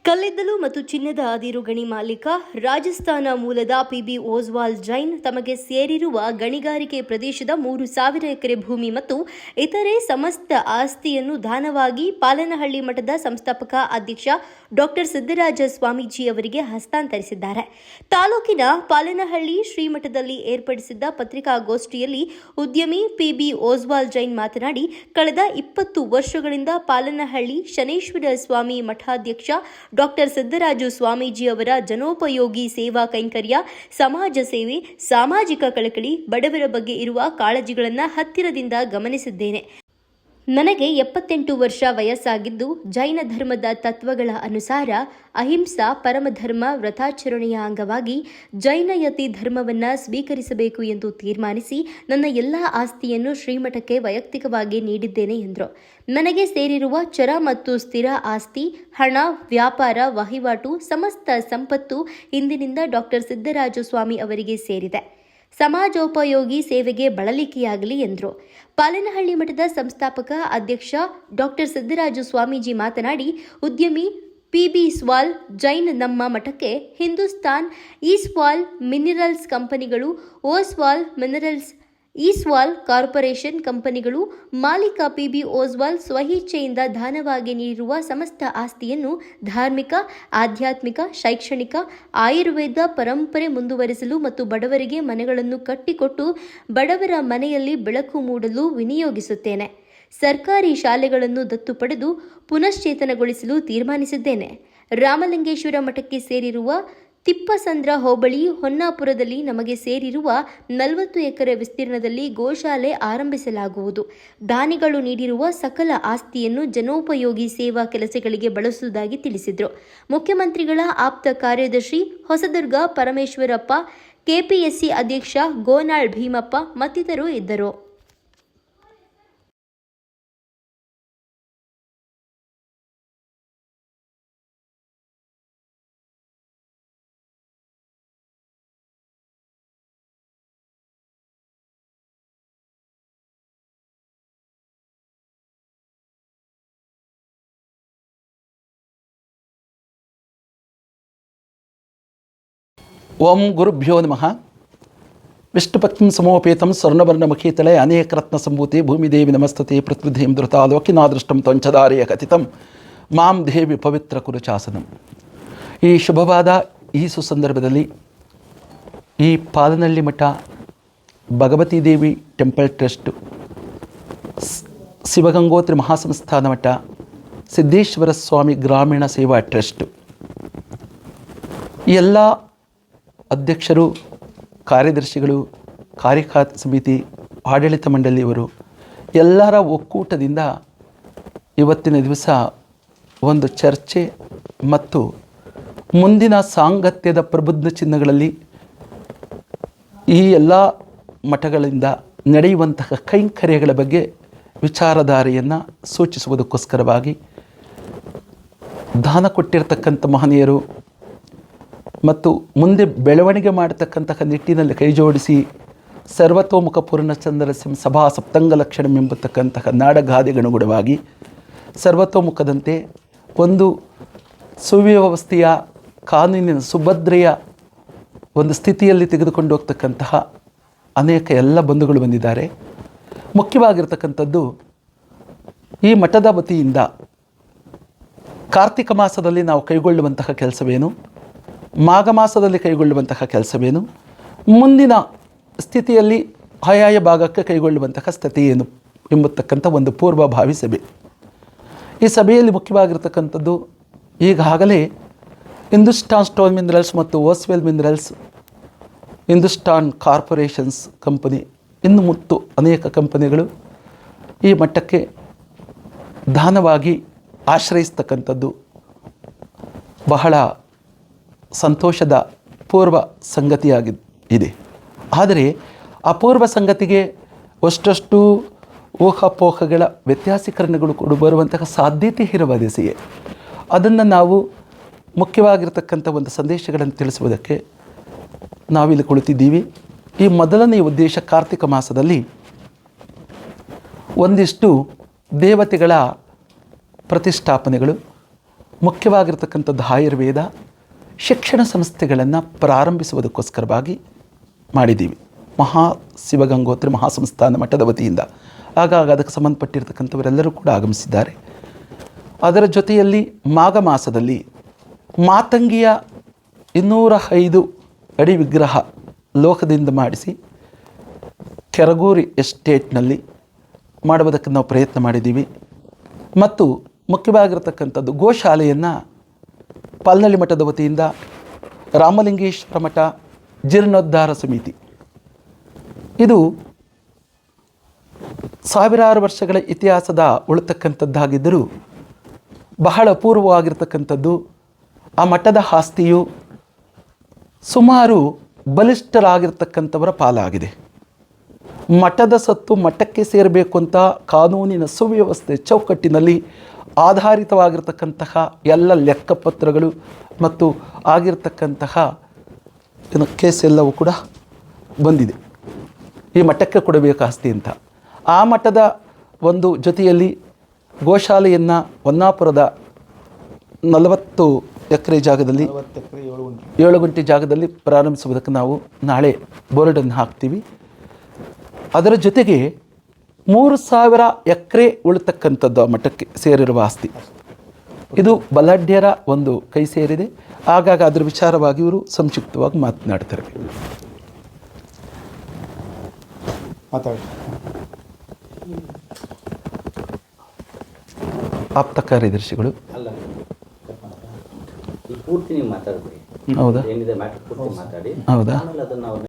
ಕಲ್ಲಿದ್ದಲು ಮತ್ತು ಚಿನ್ನದ ಅದಿರು ಗಣಿ ಮಾಲೀಕ ರಾಜಸ್ಥಾನ ಮೂಲದ ಪಿಬಿ ಓಸ್ವಾಲ್ ಜೈನ್ ತಮಗೆ ಸೇರಿರುವ ಗಣಿಗಾರಿಕೆ ಪ್ರದೇಶದ 3,000 ಎಕರೆ ಭೂಮಿ ಮತ್ತು ಇತರೆ ಸಮಸ್ತ ಆಸ್ತಿಯನ್ನು ದಾನವಾಗಿ ಪಾಲನಹಳ್ಳಿ ಮಠದ ಸಂಸ್ಥಾಪಕ ಅಧ್ಯಕ್ಷ ಡಾಕ್ಟರ್ ಸಿದ್ದರಾಜ ಸ್ವಾಮೀಜಿ ಅವರಿಗೆ ಹಸ್ತಾಂತರಿಸಿದ್ದಾರೆ. ತಾಲೂಕಿನ ಪಾಲನಹಳ್ಳಿ ಶ್ರೀಮಠದಲ್ಲಿ ಏರ್ಪಡಿಸಿದ್ದ ಪತ್ರಿಕಾಗೋಷ್ಠಿಯಲ್ಲಿ ಉದ್ಯಮಿ ಪಿಬಿ ಓಸ್ವಾಲ್ ಜೈನ್ ಮಾತನಾಡಿ, ಕಳೆದ 20 ವರ್ಷಗಳಿಂದ ಪಾಲನಹಳ್ಳಿ ಶನೇಶ್ವರ ಸ್ವಾಮಿ ಮಠಾಧ್ಯಕ್ಷ ಡಾಕ್ಟರ್ ಸಿದ್ದರಾಜು ಸ್ವಾಮೀಜಿ ಅವರ ಜನೋಪಯೋಗಿ ಸೇವಾ ಕೈಂಕರ್ಯ, ಸಮಾಜ ಸೇವೆ, ಸಾಮಾಜಿಕ ಕಳಕಳಿ, ಬಡವರ ಬಗ್ಗೆ ಇರುವ ಕಾಳಜಿಗಳನ್ನು ಹತ್ತಿರದಿಂದ ಗಮನಿಸಿದ್ದೇನೆ. ನನಗೆ 78 ವರ್ಷ ವಯಸ್ಸಾಗಿದ್ದು, ಜೈನ ಧರ್ಮದ ತತ್ವಗಳ ಅನುಸಾರ ಅಹಿಂಸಾ ಪರಮಧರ್ಮ ವ್ರತಾಚರಣೆಯ ಅಂಗವಾಗಿ ಜೈನಯತಿ ಧರ್ಮವನ್ನು ಸ್ವೀಕರಿಸಬೇಕು ಎಂದು ತೀರ್ಮಾನಿಸಿ ನನ್ನ ಎಲ್ಲ ಆಸ್ತಿಯನ್ನು ಶ್ರೀಮಠಕ್ಕೆ ವೈಯಕ್ತಿಕವಾಗಿ ನೀಡಿದ್ದೇನೆ ಎಂದರು. ನನಗೆ ಸೇರಿರುವ ಚರ ಮತ್ತು ಸ್ಥಿರ ಆಸ್ತಿ, ಹಣ, ವ್ಯಾಪಾರ, ವಹಿವಾಟು, ಸಮಸ್ತ ಸಂಪತ್ತು ಇಂದಿನಿಂದ ಡಾಕ್ಟರ್ ಸಿದ್ದರಾಜು ಸ್ವಾಮಿ ಅವರಿಗೆ ಸೇರಿದೆ. ಸಮಾಜೋಪಯೋಗಿ ಸೇವೆಗೆ ಬಳಲಿಕೆಯಾಗಲಿ ಎಂದರು. ಪಾಲನಹಳ್ಳಿ ಮಠದ ಸಂಸ್ಥಾಪಕ ಅಧ್ಯಕ್ಷ ಡಾಕ್ಟರ್ ಸಿದ್ದರಾಜು ಸ್ವಾಮೀಜಿ ಮಾತನಾಡಿ, ಉದ್ಯಮಿ ಪಿಬಿ ಸ್ವಾಲ್ ಜೈನ್ ನಮ್ಮ ಮಠಕ್ಕೆ ಹಿಂದೂಸ್ತಾನ್ ಈಸ್ವಾಲ್ ಮಿನರಲ್ಸ್ ಕಂಪನಿಗಳು, ಓಸ್ವಾಲ್ ಮಿನರಲ್ಸ್ ಈಸ್ವಾಲ್ ಕಾರ್ಪೊರೇಷನ್ ಕಂಪನಿಗಳು ಮಾಲೀಕ ಪಿಬಿ ಓಸ್ವಾಲ್ ಸ್ವಇಚ್ಛೆಯಿಂದ ದಾನವಾಗಿ ನೀಡಿರುವ ಸಮಸ್ತ ಆಸ್ತಿಯನ್ನು ಧಾರ್ಮಿಕ, ಆಧ್ಯಾತ್ಮಿಕ, ಶೈಕ್ಷಣಿಕ, ಆಯುರ್ವೇದ ಪರಂಪರೆ ಮುಂದುವರಿಸಲು ಮತ್ತು ಬಡವರಿಗೆ ಮನೆಗಳನ್ನು ಕಟ್ಟಿಕೊಟ್ಟು ಬಡವರ ಮನೆಯಲ್ಲಿ ಬೆಳಕು ಮೂಡಲು ವಿನಿಯೋಗಿಸುತ್ತೇನೆ. ಸರ್ಕಾರಿ ಶಾಲೆಗಳನ್ನು ದತ್ತು ಪಡೆದು ಪುನಶ್ಚೇತನಗೊಳಿಸಲು ತೀರ್ಮಾನಿಸಿದ್ದೇನೆ. ರಾಮಲಿಂಗೇಶ್ವರ ಮಠಕ್ಕೆ ಸೇರಿರುವ ತಿಪ್ಪಸಂದ್ರ ಹೋಬಳಿ ಹೊನ್ನಾಪುರದಲ್ಲಿ ನಮಗೆ ಸೇರಿರುವ 40 ಎಕರೆ ವಿಸ್ತೀರ್ಣದಲ್ಲಿ ಗೋಶಾಲೆ ಆರಂಭಿಸಲಾಗುವುದು. ದಾನಿಗಳು ನೀಡಿರುವ ಸಕಲ ಆಸ್ತಿಯನ್ನು ಜನೋಪಯೋಗಿ ಸೇವಾ ಕೆಲಸಗಳಿಗೆ ಬಳಸುವುದಾಗಿ ತಿಳಿಸಿದರು. ಮುಖ್ಯಮಂತ್ರಿಗಳ ಆಪ್ತ ಕಾರ್ಯದರ್ಶಿ ಹೊಸದುರ್ಗ ಪರಮೇಶ್ವರಪ್ಪ, ಕೆಪಿಎಸ್ಸಿ ಅಧ್ಯಕ್ಷ ಗೋನಾಳ್ ಭೀಮಪ್ಪ ಮತ್ತಿತರರು ಇದ್ದರು. ಓಂ ಗುರುಭ್ಯೋ ನಮಃ. ವಿಷ್ಣುಪತ್ನಿಂ ಸಮೋಪೇತಂ ಸ್ವರ್ಣವರ್ಣಮುಖೀತಲೆ ಅನೇಕರತ್ನ ಸಂಭೂತಿ ಭೂಮಿದೇವಿ ನಮಸ್ತತೆ ಪೃಥ್ವಿಧೀಂ ಧೃತಾಲೋಕಿನಾದೃಷ್ಟಂ ತ್ವಂಚದಾರ್ಯ ಕಥಿತಂ ಮಾಂ ದೇವಿ ಪವಿತ್ರ ಕುರುಚಾಸನಂ. ಈ ಶುಭವಾದ ಈ ಸುಸಂದರ್ಭದಲ್ಲಿ ಈ ಪಾಲನಹಳ್ಳಿ ಮಠ, ಭಗವತಿ ದೇವಿ ಟೆಂಪಲ್ ಟ್ರಸ್ಟ್, ಶಿವಗಂಗೋತ್ರಿ ಮಹಾಸಂಸ್ಥಾನ ಮಠ, ಸಿದ್ದೇಶ್ವರ ಸ್ವಾಮಿ ಗ್ರಾಮೀಣ ಸೇವಾ ಟ್ರಸ್ಟ್, ಈ ಎಲ್ಲ ಅಧ್ಯಕ್ಷರು, ಕಾರ್ಯದರ್ಶಿಗಳು, ಕಾರ್ಯಕಾರಿ ಸಮಿತಿ, ಆಡಳಿತ ಮಂಡಳಿಯವರು ಎಲ್ಲರ ಒಕ್ಕೂಟದಿಂದ ಇವತ್ತಿನ ದಿವಸ ಒಂದು ಚರ್ಚೆ ಮತ್ತು ಮುಂದಿನ ಸಾಂಗತ್ಯದ ಪ್ರಬುದ್ಧ ಚಿಹ್ನೆಗಳಲ್ಲಿ ಈ ಎಲ್ಲ ಮಠಗಳಿಂದ ನಡೆಯುವಂತಹ ಕೈಂಕರ್ಯಗಳ ಬಗ್ಗೆ ವಿಚಾರಧಾರೆಯನ್ನು ಸೂಚಿಸುವುದಕ್ಕೋಸ್ಕರವಾಗಿ ದಾನ ಕೊಟ್ಟಿರತಕ್ಕಂಥ ಮಹನೀಯರು ಮತ್ತು ಮುಂದೆ ಬೆಳವಣಿಗೆ ಮಾಡತಕ್ಕಂತಹ ನಿಟ್ಟಿನಲ್ಲಿ ಕೈಜೋಡಿಸಿ ಸರ್ವತೋಮುಖ ಪೂರ್ಣಚಂದ್ರ ಸಭಾ ಸಪ್ತಂಗ ಲಕ್ಷಣಂ ಎಂಬತಕ್ಕಂತಹ ನಾಡಗಾದೆಗನುಗುಣವಾಗಿ ಸರ್ವತೋಮುಖದಂತೆ ಒಂದು ಸುವ್ಯವಸ್ಥೆಯ ಕಾನೂನಿನ ಸುಭದ್ರೆಯ ಒಂದು ಸ್ಥಿತಿಯಲ್ಲಿ ತೆಗೆದುಕೊಂಡು ಹೋಗ್ತಕ್ಕಂತಹ ಅನೇಕ ಎಲ್ಲ ಬಂಧುಗಳು ಬಂದಿದ್ದಾರೆ. ಮುಖ್ಯವಾಗಿರ್ತಕ್ಕಂಥದ್ದು ಈ ಮಠದ ವತಿಯಿಂದ ಕಾರ್ತಿಕ ಮಾಸದಲ್ಲಿ ನಾವು ಕೈಗೊಳ್ಳುವಂತಹ ಕೆಲಸವೇನು, ಮಾಘ ಮಾಸದಲ್ಲಿ ಕೈಗೊಳ್ಳುವಂತಹ ಕೆಲಸವೇನು, ಮುಂದಿನ ಸ್ಥಿತಿಯಲ್ಲಿ ಆಯಾಯ ಭಾಗಕ್ಕೆ ಕೈಗೊಳ್ಳುವಂತಹ ಸ್ಥಿತಿ ಏನು ಎಂಬತಕ್ಕಂಥ ಒಂದು ಪೂರ್ವಭಾವಿ ಸಭೆ. ಈ ಸಭೆಯಲ್ಲಿ ಮುಖ್ಯವಾಗಿರ್ತಕ್ಕಂಥದ್ದು ಈಗಾಗಲೇ ಹಿಂದೂಸ್ತಾನ್ ಸ್ಟೋನ್ ಮಿನರಲ್ಸ್ ಮತ್ತು ಓಸ್ವೆಲ್ ಮಿನರಲ್ಸ್, ಹಿಂದೂಸ್ತಾನ್ ಕಾರ್ಪೊರೇಷನ್ಸ್ ಕಂಪನಿ, ಇನ್ನು ಮತ್ತು ಅನೇಕ ಕಂಪನಿಗಳು ಈ ಮಟ್ಟಕ್ಕೆ ದಾನವಾಗಿ ಆಶ್ರಯಿಸ್ತಕ್ಕಂಥದ್ದು ಬಹಳ ಸಂತೋಷದ ಪೂರ್ವ ಸಂಗತಿಯಾಗಿದೆ. ಆದರೆ ಅಪೂರ್ವ ಸಂಗತಿಗೆ ಅಷ್ಟಷ್ಟು ಊಹಾಪೋಹಗಳ ವ್ಯತ್ಯಾಸೀಕರಣಗಳು ಕೂಡ ಬರುವಂತಹ ಸಾಧ್ಯತೆ ಇರುವ ದಿಸೆಯೇ. ಅದನ್ನು ನಾವು ಮುಖ್ಯವಾಗಿರ್ತಕ್ಕಂಥ ಒಂದು ಸಂದೇಶಗಳನ್ನು ತಿಳಿಸುವುದಕ್ಕೆ ನಾವಿಲ್ಲಿ ಕುಳಿತಿದ್ದೀವಿ. ಈ ಮೊದಲನೇ ಉದ್ದೇಶ, ಕಾರ್ತಿಕ ಮಾಸದಲ್ಲಿ ಒಂದಿಷ್ಟು ದೇವತೆಗಳ ಪ್ರತಿಷ್ಠಾಪನೆಗಳು, ಮುಖ್ಯವಾಗಿರ್ತಕ್ಕಂಥದ್ದು ಆಯುರ್ವೇದ ಶಿಕ್ಷಣ ಸಂಸ್ಥೆಗಳನ್ನು ಪ್ರಾರಂಭಿಸುವುದಕ್ಕೋಸ್ಕರವಾಗಿ ಮಾಡಿದ್ದೀವಿ. ಶಿವಗಂಗೋತ್ರಿ ಮಹಾಸಂಸ್ಥಾನ ಮಠದ ವತಿಯಿಂದ. ಆಗಾಗ ಅದಕ್ಕೆ ಸಂಬಂಧಪಟ್ಟಿರ್ತಕ್ಕಂಥವರೆಲ್ಲರೂ ಕೂಡ ಆಗಮಿಸಿದ್ದಾರೆ. ಅದರ ಜೊತೆಯಲ್ಲಿ ಮಾಘ ಮಾಸದಲ್ಲಿ ಮಾತಂಗಿಯ 205 ಅಡಿ ವಿಗ್ರಹ ಲೋಹದಿಂದ ಮಾಡಿಸಿ ಕೆರಗೂರಿ ಎಸ್ಟೇಟ್ನಲ್ಲಿ ಮಾಡುವುದಕ್ಕೆ ನಾವು ಪ್ರಯತ್ನ ಮಾಡಿದ್ದೀವಿ. ಮತ್ತು ಮುಖ್ಯವಾಗಿರತಕ್ಕಂಥದ್ದು ಗೋಶಾಲೆಯನ್ನು ಪಾಲ್ನಳ್ಳಿ ಮಠದ ವತಿಯಿಂದ ರಾಮಲಿಂಗೇಶ್ವರ ಮಠ ಜೀರ್ಣೋದ್ಧಾರ ಸಮಿತಿ, ಇದು ಸಾವಿರಾರು ವರ್ಷಗಳ ಇತಿಹಾಸದ ಉಳಿತಕ್ಕಂಥದ್ದಾಗಿದ್ದರೂ ಬಹಳ ಅಪೂರ್ವವಾಗಿರ್ತಕ್ಕಂಥದ್ದು. ಆ ಮಠದ ಆಸ್ತಿಯು ಸುಮಾರು ಬಲಿಷ್ಠರಾಗಿರ್ತಕ್ಕಂಥವರ ಪಾಲಾಗಿದೆ. ಮಠದ ಸತ್ತು ಮಠಕ್ಕೆ ಸೇರಬೇಕು ಅಂತ ಕಾನೂನಿನ ಸುವ್ಯವಸ್ಥೆ ಚೌಕಟ್ಟಿನಲ್ಲಿ ಆಧಾರಿತವಾಗಿರ್ತಕ್ಕಂತಹ ಎಲ್ಲ ಲೆಕ್ಕಪತ್ರಗಳು ಮತ್ತು ಆಗಿರ್ತಕ್ಕಂತಹ ಕೇಸ್ ಎಲ್ಲವೂ ಕೂಡ ಬಂದಿದೆ. ಈ ಮಠಕ್ಕೆ ಕೊಡಬೇಕು ಆಸ್ತಿ ಅಂತ. ಆ ಮಠದ ಒಂದು ಜೊತೆಯಲ್ಲಿ ಗೋಶಾಲೆಯನ್ನು ಹೊನ್ನಾಪುರದ 40 ಎಕರೆ ಜಾಗದಲ್ಲಿ 7 ಗುಂಟೆ ಜಾಗದಲ್ಲಿ ಪ್ರಾರಂಭಿಸುವುದಕ್ಕೆ ನಾವು ನಾಳೆ ಬೋರ್ಡನ್ನು ಹಾಕ್ತೀವಿ. ಅದರ ಜೊತೆಗೆ 3000 ಎಕರೆ ಉಳಿತಕ್ಕಂಥದ್ದು ಆ ಮಠಕ್ಕೆ ಸೇರಿರುವ ಆಸ್ತಿ. ಇದು ಬಲಾಢ್ಯರ ಒಂದು ಕೈ ಸೇರಿದೆ. ಆಗಾಗ ಅದರ ವಿಚಾರವಾಗಿ ಇವರು ಸಂಕ್ಷಿಪ್ತವಾಗಿ ಮಾತನಾಡ್ತಾರೆ. ಆಪ್ತ ಕಾರ್ಯದರ್ಶಿಗಳು. ಪೂರ್ತಿ ನೀವು ಮಾತಾಡ್ಬಿಡಿ. ಹೌದಾ? ಏನಿದೆ ಮ್ಯಾಟರ್ ಪೂರ್ತಿ ಮಾತಾಡಿ. ಹೌದಾ? ಆಮೇಲೆ ಅದನ್ನ